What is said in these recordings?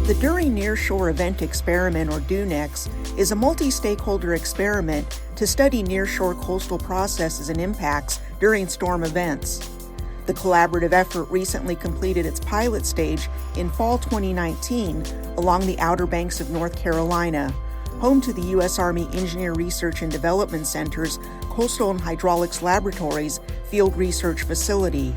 The During Nearshore Experiment, or DUNEX, is a multi-stakeholder experiment to study nearshore coastal processes and impacts during storm events. The collaborative effort recently completed its pilot stage in fall 2019 along the Outer Banks of North Carolina, home to the U.S. Army Engineer Research and Development Center's Coastal and Hydraulics Laboratories Field Research Facility.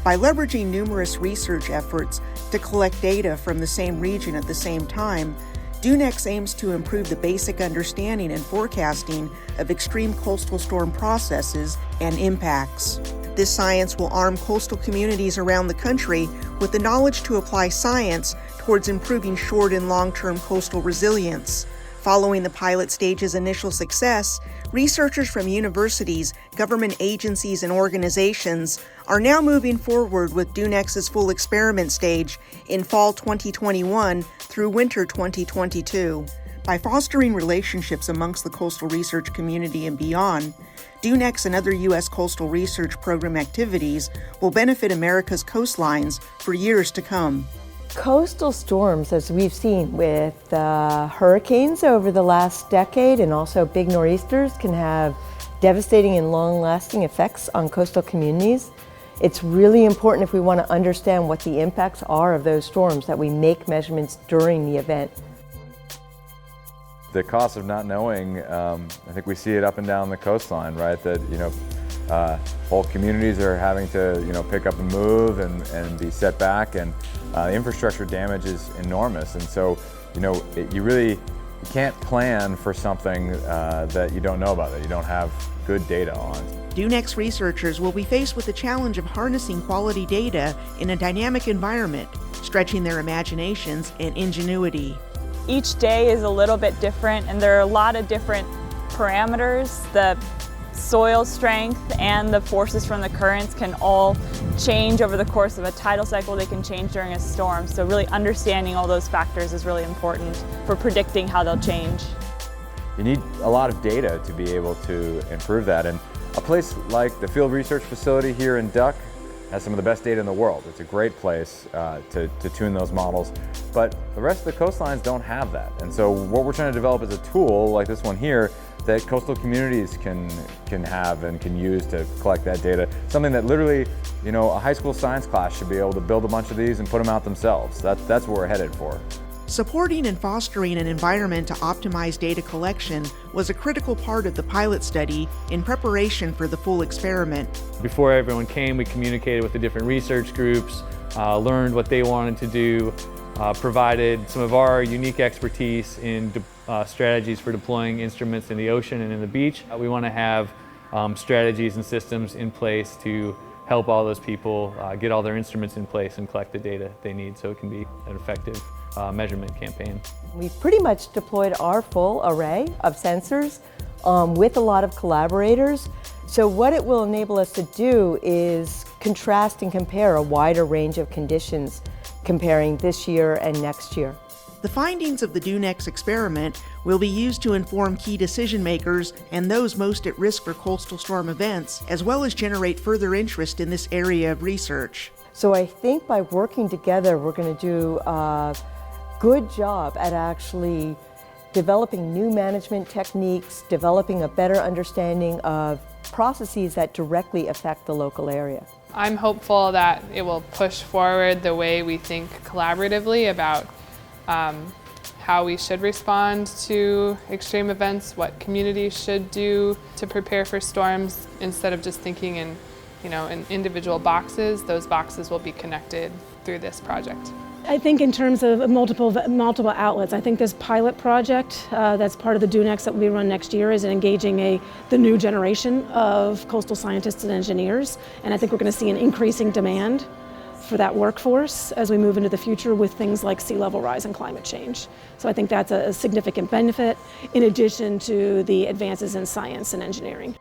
By leveraging numerous research efforts to collect data from the same region at the same time, DUNEX aims to improve the basic understanding and forecasting of extreme coastal storm processes and impacts. This science will arm coastal communities around the country with the knowledge to apply science towards improving short and long-term coastal resilience. Following the pilot stage's initial success, researchers from universities, government agencies, and organizations are now moving forward with DUNEX's full experiment stage in fall 2021 through winter 2022. By fostering relationships amongst the coastal research community and beyond, DUNEX and other U.S. coastal research program activities will benefit America's coastlines for years to come. Coastal storms, as we've seen with hurricanes over the last decade and also big nor'easters, can have devastating and long-lasting effects on coastal communities. It's really important, if we want to understand what the impacts are of those storms, that we make measurements during the event. The cost of not knowing, I think we see it up and down the coastline, right? That, whole communities are having to, pick up and move and be set back, and the infrastructure damage is enormous. And so, you can't plan for something that you don't know about, that you don't have good data on. DUNEX researchers will be faced with the challenge of harnessing quality data in a dynamic environment, stretching their imaginations and ingenuity. Each day is a little bit different, and there are a lot of different parameters. The soil strength and the forces from the currents can all change over the course of a tidal cycle. They can change during a storm. So really understanding all those factors is really important for predicting how they'll change. You need a lot of data to be able to improve that. And a place like the Field Research Facility here in Duck has some of the best data in the world. It's a great place to tune those models, but the rest of the coastlines don't have that. And so what we're trying to develop is a tool like this one here that coastal communities can have and can use to collect that data. Something that literally, a high school science class should be able to build a bunch of these and put them out themselves. That's what we're headed for. Supporting and fostering an environment to optimize data collection was a critical part of the pilot study in preparation for the full experiment. Before everyone came, we communicated with the different research groups, learned what they wanted to do, provided some of our unique expertise in strategies for deploying instruments in the ocean and in the beach. We want to have strategies and systems in place to help all those people get all their instruments in place and collect the data they need so it can be an effective measurement campaign. We've pretty much deployed our full array of sensors with a lot of collaborators. So what it will enable us to do is contrast and compare a wider range of conditions comparing this year and next year. The findings of the DUNEX experiment will be used to inform key decision makers and those most at risk for coastal storm events, as well as generate further interest in this area of research. So I think by working together, we're going to do a good job at actually developing new management techniques, developing a better understanding of processes that directly affect the local area. I'm hopeful that it will push forward the way we think collaboratively about how we should respond to extreme events, what communities should do to prepare for storms, instead of just thinking in individual boxes. Those boxes will be connected through this project. I think in terms of multiple outlets, I think this pilot project that's part of the DUNEX that will be run next year is engaging the new generation of coastal scientists and engineers, and I think we're going to see an increasing demand for that workforce as we move into the future with things like sea level rise and climate change. So I think that's a significant benefit in addition to the advances in science and engineering.